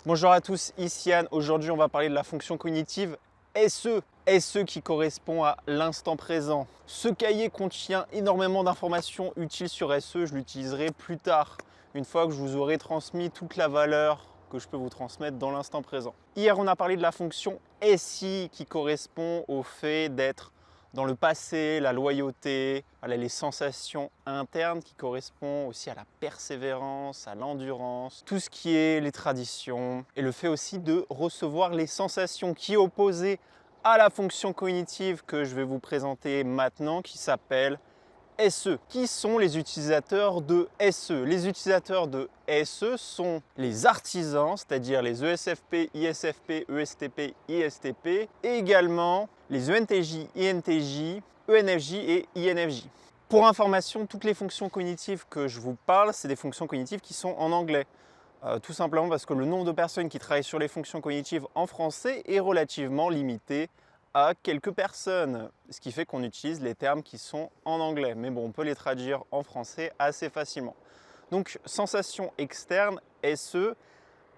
Bonjour à tous, ici Yann. Aujourd'hui, on va parler de la fonction cognitive SE. SE qui correspond à l'instant présent. Ce cahier contient énormément d'informations utiles sur SE. Je l'utiliserai plus tard, une fois que je vous aurai transmis toute la valeur que je peux vous transmettre dans l'instant présent. Hier, on a parlé de la fonction SI qui correspond au fait d'être dans le passé, la loyauté, les sensations internes qui correspondent aussi à la persévérance, à l'endurance, tout ce qui est les traditions et le fait aussi de recevoir les sensations qui est opposé à la fonction cognitive que je vais vous présenter maintenant qui s'appelle SE. Qui sont les utilisateurs de SE? Les utilisateurs de SE sont les artisans, c'est-à-dire les ESFP, ISFP, ESTP, ISTP, et également les ENTJ, INTJ, ENFJ et INFJ. Pour information, toutes les fonctions cognitives que je vous parle, c'est des fonctions cognitives qui sont en anglais. Tout simplement parce que le nombre de personnes qui travaillent sur les fonctions cognitives en français est relativement limité à quelques personnes, ce qui fait qu'on utilise les termes qui sont en anglais. Mais bon, on peut les traduire en français assez facilement. Donc, sensation externe, SE,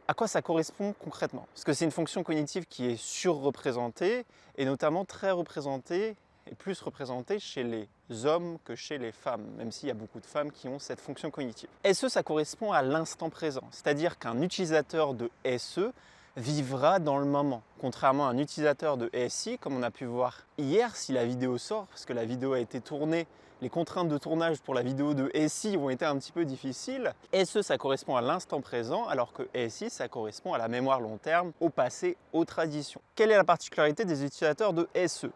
à quoi ça correspond concrètement? Parce que c'est une fonction cognitive qui est surreprésentée et notamment très représentée et plus représentée chez les hommes que chez les femmes, même s'il y a beaucoup de femmes qui ont cette fonction cognitive. SE, ça correspond à l'instant présent, c'est-à-dire qu'un utilisateur de SE vivra dans le moment, contrairement à un utilisateur de SI, comme on a pu voir hier si la vidéo sort, parce que la vidéo a été tournée, les contraintes de tournage pour la vidéo de SI ont été un petit peu difficiles. SE, ça correspond à l'instant présent, alors que SI, ça correspond à la mémoire long terme, au passé, aux traditions. Quelle est la particularité des utilisateurs de SE?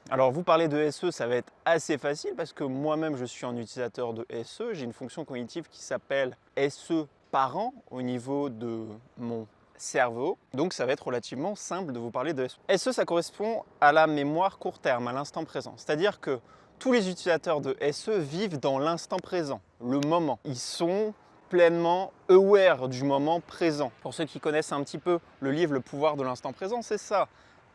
Alors vous parlez de SE, ça va être assez facile parce que moi-même je suis un utilisateur de SE, j'ai une fonction cognitive qui s'appelle SE parent au niveau de mon cerveau, donc ça va être relativement simple de vous parler de SE. SE, ça correspond à la mémoire court terme, à l'instant présent, c'est-à-dire que tous les utilisateurs de SE vivent dans l'instant présent, le moment. Ils sont pleinement aware du moment présent. Pour ceux qui connaissent un petit peu le livre Le pouvoir de l'instant présent, c'est ça.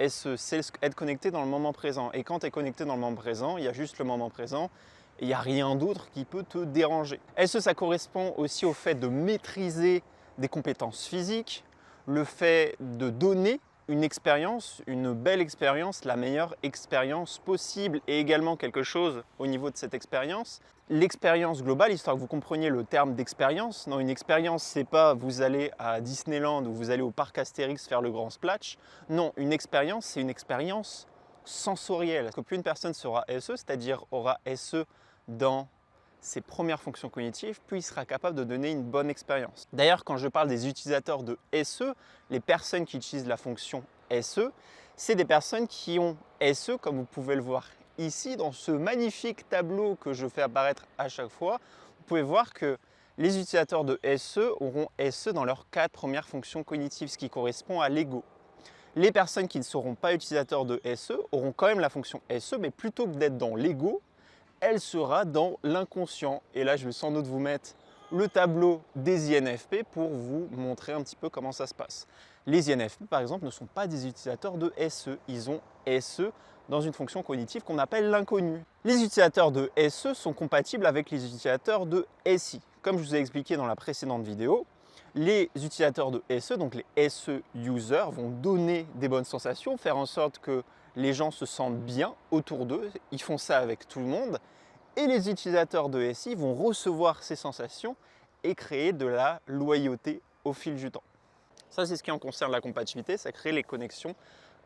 SE, c'est être connecté dans le moment présent. Et quand tu es connecté dans le moment présent, il y a juste le moment présent et il n'y a rien d'autre qui peut te déranger. SE, ça correspond aussi au fait de maîtriser des compétences physiques, le fait de donner une expérience, une belle expérience, la meilleure expérience possible et également quelque chose au niveau de cette expérience. L'expérience globale, histoire que vous compreniez le terme d'expérience. Non, une expérience, c'est pas vous allez à Disneyland ou vous allez au parc Astérix faire le grand splash. Non, une expérience, c'est une expérience sensorielle. Parce que plus une personne sera SE, c'est-à-dire aura SE dans ses premières fonctions cognitives, puis il sera capable de donner une bonne expérience. D'ailleurs, quand je parle des utilisateurs de SE, les personnes qui utilisent la fonction SE, c'est des personnes qui ont SE, comme vous pouvez le voir ici, dans ce magnifique tableau que je fais apparaître à chaque fois. Vous pouvez voir que les utilisateurs de SE auront SE dans leurs 4 premières fonctions cognitives, ce qui correspond à l'ego. Les personnes qui ne seront pas utilisateurs de SE auront quand même la fonction SE, mais plutôt que d'être dans l'ego, elle sera dans l'inconscient. Et là, je vais sans doute vous mettre le tableau des INFP pour vous montrer un petit peu comment ça se passe. Les INFP, par exemple, ne sont pas des utilisateurs de SE. Ils ont SE dans une fonction cognitive qu'on appelle l'inconnu. Les utilisateurs de SE sont compatibles avec les utilisateurs de SI. Comme je vous ai expliqué dans la précédente vidéo, les utilisateurs de SE, donc les SE users, vont donner des bonnes sensations, faire en sorte que les gens se sentent bien autour d'eux, ils font ça avec tout le monde, et les utilisateurs de SI vont recevoir ces sensations et créer de la loyauté au fil du temps. Ça, c'est ce qui en concerne la compatibilité, ça crée les connexions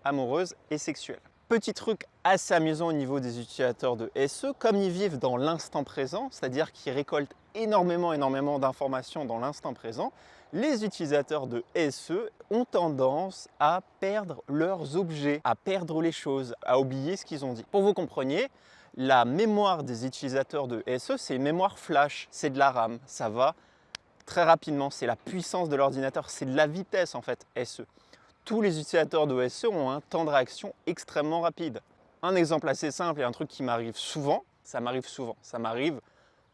amoureuses et sexuelles. Petit truc assez amusant au niveau des utilisateurs de SE, comme ils vivent dans l'instant présent, c'est-à-dire qu'ils récoltent énormément d'informations dans l'instant présent, les utilisateurs de SE ont tendance à perdre leurs objets, à perdre les choses, à oublier ce qu'ils ont dit. Pour que vous compreniez, la mémoire des utilisateurs de SE, c'est une mémoire flash, c'est de la RAM, ça va très rapidement, c'est la puissance de l'ordinateur, c'est de la vitesse en fait, SE. Tous les utilisateurs de SE ont un temps de réaction extrêmement rapide. Un exemple assez simple et un truc qui m'arrive souvent, ça m'arrive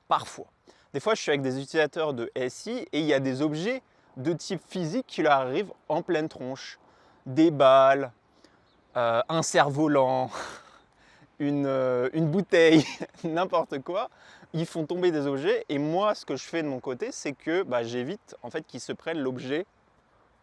parfois. Des fois, je suis avec des utilisateurs de SI et il y a des objets de type physique qui leur arrivent en pleine tronche. Des balles, un cerf-volant, une bouteille, n'importe quoi. Ils font tomber des objets et moi, ce que je fais de mon côté, c'est que j'évite en fait qu'ils se prennent l'objet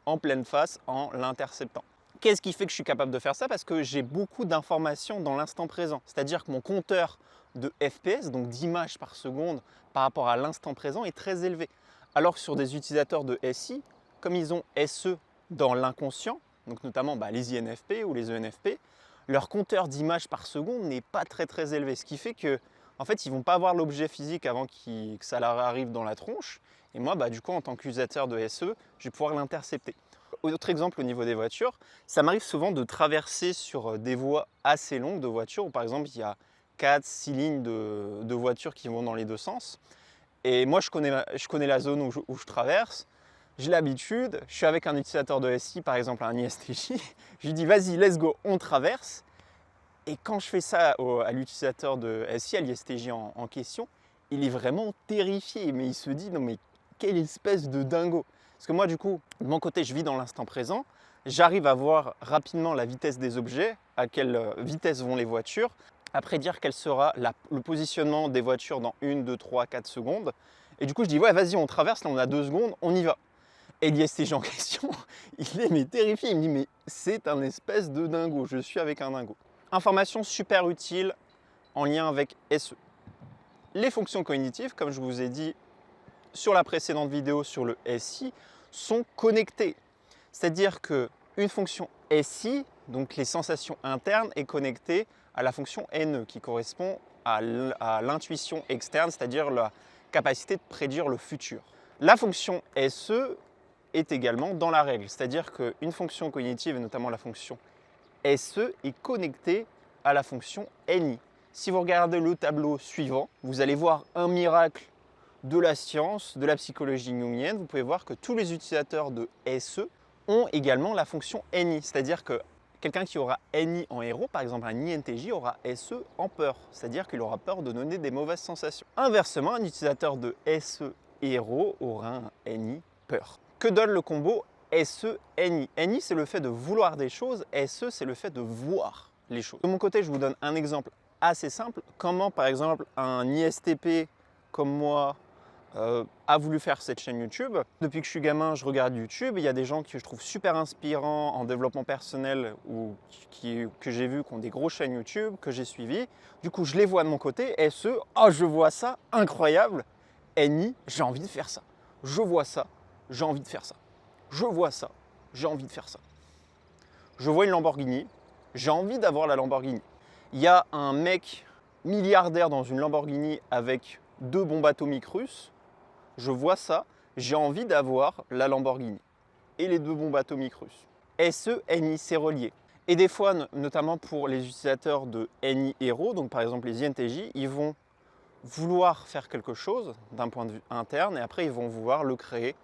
en pleine face en l'interceptant. Qu'est-ce qui fait que je suis capable de faire ça? Parce que j'ai beaucoup d'informations dans l'instant présent. C'est-à-dire que mon compteur de FPS, donc d'images par seconde par rapport à l'instant présent, est très élevé. Alors que sur des utilisateurs de SI, comme ils ont SE dans l'inconscient, donc notamment les INFP ou les ENFP, leur compteur d'images par seconde n'est pas très élevé. Ce qui fait que en fait, ils ne vont pas avoir l'objet physique avant que ça leur arrive dans la tronche. Et moi, du coup, en tant qu'utilisateur de SE, je vais pouvoir l'intercepter. Autre exemple au niveau des voitures, ça m'arrive souvent de traverser sur des voies assez longues de voitures où par exemple il y a 4-6 lignes de voitures qui vont dans les deux sens. Et moi je connais la zone où je traverse, j'ai l'habitude, je suis avec un utilisateur de SI, par exemple un ISTJ, je lui dis vas-y let's go, on traverse. Et quand je fais ça à l'utilisateur de SI, à l'ISTJ en question, il est vraiment terrifié, mais il se dit non mais quelle espèce de dingo. Parce que moi du coup, de mon côté, je vis dans l'instant présent, j'arrive à voir rapidement la vitesse des objets, à quelle vitesse vont les voitures, à prédire quel sera le positionnement des voitures dans 1, 2, 3, 4 secondes. Et du coup je dis ouais vas-y on traverse, là on a 2 secondes, on y va. Et l'ISTJ en question, il est mais terrifié, il me dit mais c'est un espèce de dingo, je suis avec un dingo. Information super utile en lien avec SE. Les fonctions cognitives, comme je vous ai dit sur la précédente vidéo sur le SI, sont connectées. C'est-à-dire qu'une fonction SI, donc les sensations internes, est connectée à la fonction NE qui correspond à l'intuition externe, c'est-à-dire la capacité de prédire le futur. La fonction SE est également dans la règle, c'est-à-dire qu'une fonction cognitive, et notamment la fonction SE, est connectée à la fonction NI. Si vous regardez le tableau suivant, vous allez voir un miracle de la science, de la psychologie jungienne. Vous pouvez voir que tous les utilisateurs de SE ont également la fonction NI, c'est-à-dire que quelqu'un qui aura NI en héros, par exemple un INTJ, aura SE en peur, c'est-à-dire qu'il aura peur de donner des mauvaises sensations. Inversement, un utilisateur de SE héros aura un NI peur. Que donne le combo SE-NI? NI, c'est le fait de vouloir des choses, SE, c'est le fait de voir les choses. De mon côté, je vous donne un exemple assez simple. Comment, par exemple, un ISTP comme moi a voulu faire cette chaîne YouTube. Depuis que je suis gamin, je regarde YouTube. Il y a des gens que je trouve super inspirants en développement personnel ou que j'ai vu qui ont des grosses chaînes YouTube, que j'ai suivis. Du coup, je les vois de mon côté. SE, oh, je vois ça, incroyable. NI, j'ai envie de faire ça. Je vois ça, j'ai envie de faire ça. Je vois ça, j'ai envie de faire ça. Je vois une Lamborghini, j'ai envie d'avoir la Lamborghini. Il y a un mec milliardaire dans une Lamborghini avec 2 bombes atomiques russes. Je vois ça, j'ai envie d'avoir la Lamborghini et les 2 bombes atomiques russes. SE, NI, c'est relié. Et des fois, notamment pour les utilisateurs de NI héros, donc par exemple les INTJ, ils vont vouloir faire quelque chose d'un point de vue interne et après ils vont vouloir le créer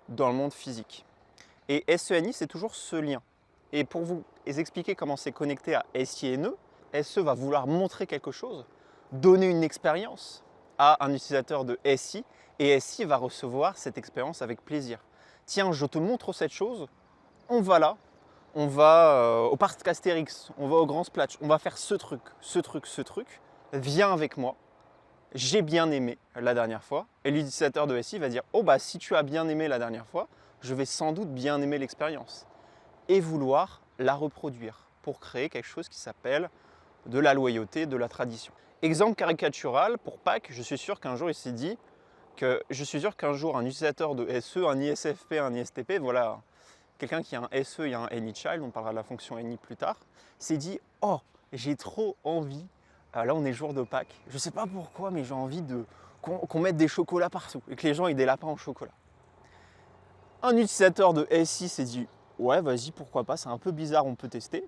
dans le monde physique. Et SE-NI, c'est toujours ce lien. Et pour vous expliquer comment c'est connecté à SI et NE, SE va vouloir montrer quelque chose, donner une expérience à un utilisateur de SI, et SI va recevoir cette expérience avec plaisir. Tiens, je te montre cette chose, on va là, on va au parc Astérix, on va au Grand Splash, on va faire ce truc, viens avec moi, j'ai bien aimé la dernière fois. Et l'utilisateur de SI va dire, oh bah si tu as bien aimé la dernière fois, je vais sans doute bien aimer l'expérience. Et vouloir la reproduire pour créer quelque chose qui s'appelle de la loyauté, de la tradition. Exemple caricatural, pour Pâques, je suis sûr qu'un jour il s'est dit que un utilisateur de SE, un ISFP, un ISTP, voilà, quelqu'un qui a un SE et un AnyChild, on parlera de la fonction Any plus tard, s'est dit « Oh, j'ai trop envie, là on est le jour de Pâques, je ne sais pas pourquoi, mais j'ai envie qu'on mette des chocolats partout et que les gens aient des lapins au chocolat. » Un utilisateur de SI s'est dit « Ouais, vas-y, pourquoi pas, c'est un peu bizarre, on peut tester. »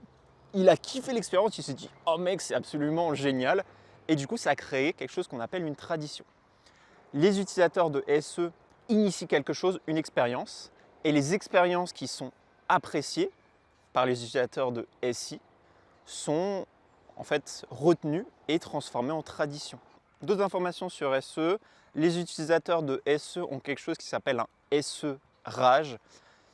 Il a kiffé l'expérience, il s'est dit « Oh mec, c'est absolument génial !» Et du coup, ça a créé quelque chose qu'on appelle une tradition. Les utilisateurs de SE initient quelque chose, une expérience, et les expériences qui sont appréciées par les utilisateurs de SI sont en fait retenues et transformées en tradition. D'autres informations sur SE, les utilisateurs de SE ont quelque chose qui s'appelle un SE rage,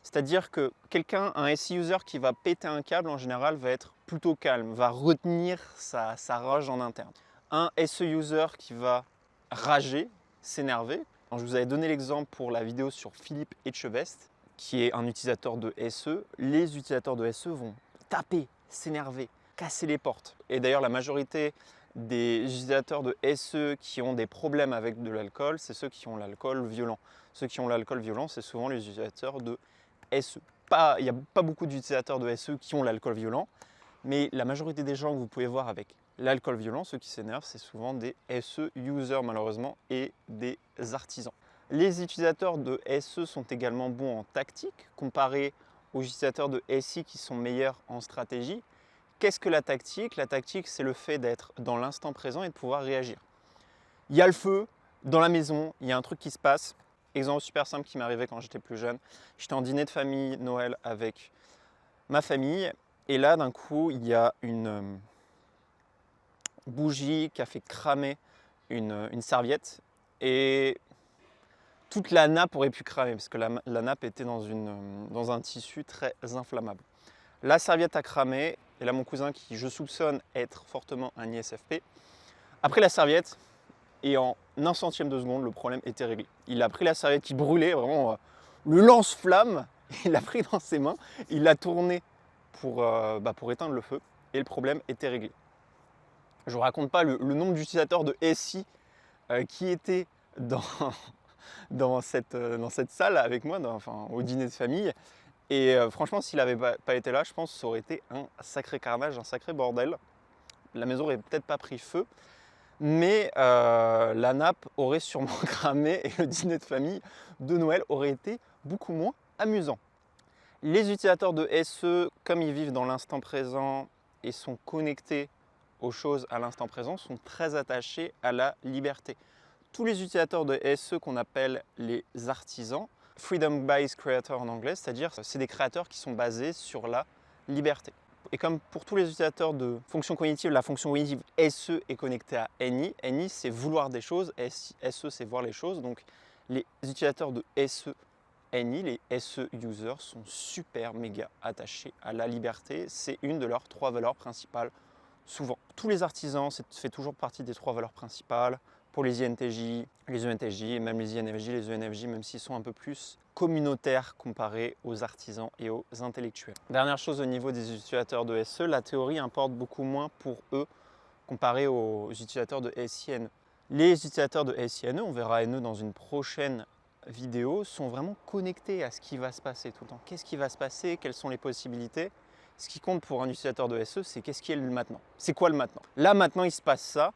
c'est-à-dire que un SI user qui va péter un câble en général va être plutôt calme, va retenir sa rage en interne. Un SE user qui va rager, s'énerver. Je vous avais donné l'exemple pour la vidéo sur Philippe Etchebest, qui est un utilisateur de SE, les utilisateurs de SE vont taper, s'énerver, casser les portes. Et d'ailleurs, la majorité des utilisateurs de SE qui ont des problèmes avec de l'alcool, c'est ceux qui ont l'alcool violent. Ceux qui ont l'alcool violent, c'est souvent les utilisateurs de SE. Il n'y a pas beaucoup d'utilisateurs de SE qui ont l'alcool violent, mais la majorité des gens que vous pouvez voir avec l'alcool violent, ceux qui s'énervent, c'est souvent des SE users malheureusement et des artisans. Les utilisateurs de SE sont également bons en tactique, comparé aux utilisateurs de SI qui sont meilleurs en stratégie. Qu'est-ce que la tactique? La tactique, c'est le fait d'être dans l'instant présent et de pouvoir réagir. Il y a le feu dans la maison, il y a un truc qui se passe. Exemple super simple qui m'est arrivé quand j'étais plus jeune. J'étais en dîner de famille, Noël, avec ma famille. Et là, d'un coup, il y a une bougie qui a fait cramer une serviette. Et toute la nappe aurait pu cramer parce que la nappe était dans un tissu très inflammable. La serviette a cramé et là mon cousin, qui je soupçonne être fortement un ISFP, a pris la serviette et en un centième de seconde le problème était réglé. Il a pris la serviette qui brûlait, vraiment le lance-flamme, il l'a pris dans ses mains, il l'a tourné pour éteindre le feu et le problème était réglé. Je ne vous raconte pas le nombre d'utilisateurs de SI qui étaient dans cette salle avec moi, au dîner de famille. Et franchement, s'il n'avait pas été là, je pense que ça aurait été un sacré carnage, un sacré bordel. La maison n'aurait peut-être pas pris feu, mais la nappe aurait sûrement cramé et le dîner de famille de Noël aurait été beaucoup moins amusant. Les utilisateurs de SE, comme ils vivent dans l'instant présent et sont connectés aux choses à l'instant présent, sont très attachés à la liberté. Tous les utilisateurs de SE qu'on appelle les artisans, Freedom-Based Creator en anglais, c'est-à-dire c'est des créateurs qui sont basés sur la liberté. Et comme pour tous les utilisateurs de fonction cognitive, la fonction cognitive SE est connectée à NI. NI, c'est vouloir des choses, SE, c'est voir les choses. Donc les utilisateurs de SE NI, les SE users, sont super méga attachés à la liberté. C'est une de leurs 3 valeurs principales souvent. Tous les artisans, ça fait toujours partie des 3 valeurs principales. Pour les INTJ, les ENTJ et même les INFJ, les ENFJ, même s'ils sont un peu plus communautaires comparés aux artisans et aux intellectuels. Dernière chose au niveau des utilisateurs de SE, la théorie importe beaucoup moins pour eux comparé aux utilisateurs de SINE. Les utilisateurs de SINE, on verra NE dans une prochaine vidéo, sont vraiment connectés à ce qui va se passer tout le temps. Qu'est-ce qui va se passer? Quelles sont les possibilités? Ce qui compte pour un utilisateur de SE, c'est qu'est-ce qui est le maintenant? C'est quoi le maintenant? Là, maintenant, il se passe ça.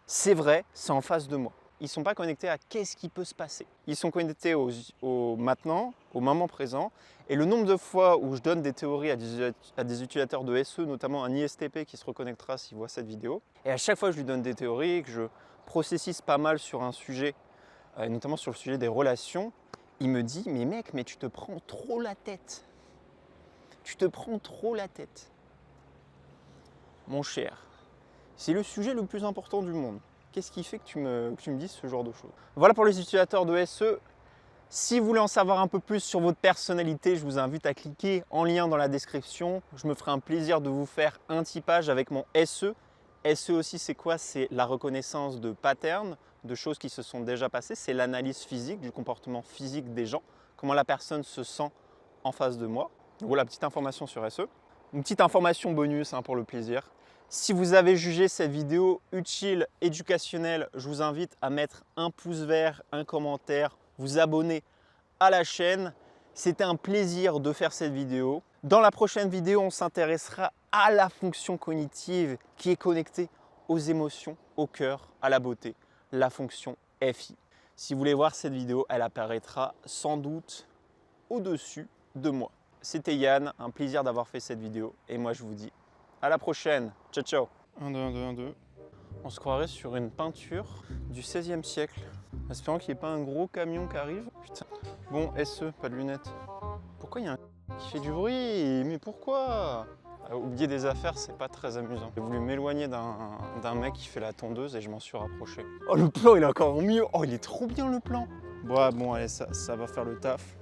C'est vrai, c'est en face de moi. Ils ne sont pas connectés à qu'est-ce qui peut se passer. Ils sont connectés au maintenant, au moment présent. Et le nombre de fois où je donne des théories à des utilisateurs de SE, notamment un ISTP qui se reconnectera s'il voit cette vidéo, et à chaque fois que je lui donne des théories, que je processise pas mal sur un sujet, notamment sur le sujet des relations, il me dit « Mais mec, mais tu te prends trop la tête. Tu te prends trop la tête. » Mon cher, c'est le sujet le plus important du monde. Qu'est-ce qui fait que tu me dises ce genre de choses? Voilà pour les utilisateurs de SE. Si vous voulez en savoir un peu plus sur votre personnalité, je vous invite à cliquer en lien dans la description. Je me ferai un plaisir de vous faire un typage avec mon SE. SE aussi, c'est quoi? C'est la reconnaissance de patterns, de choses qui se sont déjà passées. C'est l'analyse physique, du comportement physique des gens, comment la personne se sent en face de moi. Voilà, petite information sur SE. Une petite information bonus pour le plaisir. Si vous avez jugé cette vidéo utile, éducationnelle, je vous invite à mettre un pouce vert, un commentaire, vous abonner à la chaîne. C'était un plaisir de faire cette vidéo. Dans la prochaine vidéo, on s'intéressera à la fonction cognitive qui est connectée aux émotions, au cœur, à la beauté, la fonction FI. Si vous voulez voir cette vidéo, elle apparaîtra sans doute au-dessus de moi. C'était Yann, un plaisir d'avoir fait cette vidéo et moi je vous dis à la prochaine. Ciao, ciao. 1, 2, 1, 2, 1, 2. On se croirait sur une peinture du XVIe siècle. Espérant qu'il n'y ait pas un gros camion qui arrive. Putain. Bon, SE, pas de lunettes. Pourquoi il y a un qui fait du bruit? Mais pourquoi? Oublier des affaires, c'est pas très amusant. J'ai voulu m'éloigner d'un mec qui fait la tondeuse et je m'en suis rapproché. Oh, le plan, il est encore mieux. Oh, il est trop bien le plan. Ouais, bon, allez, ça va faire le taf.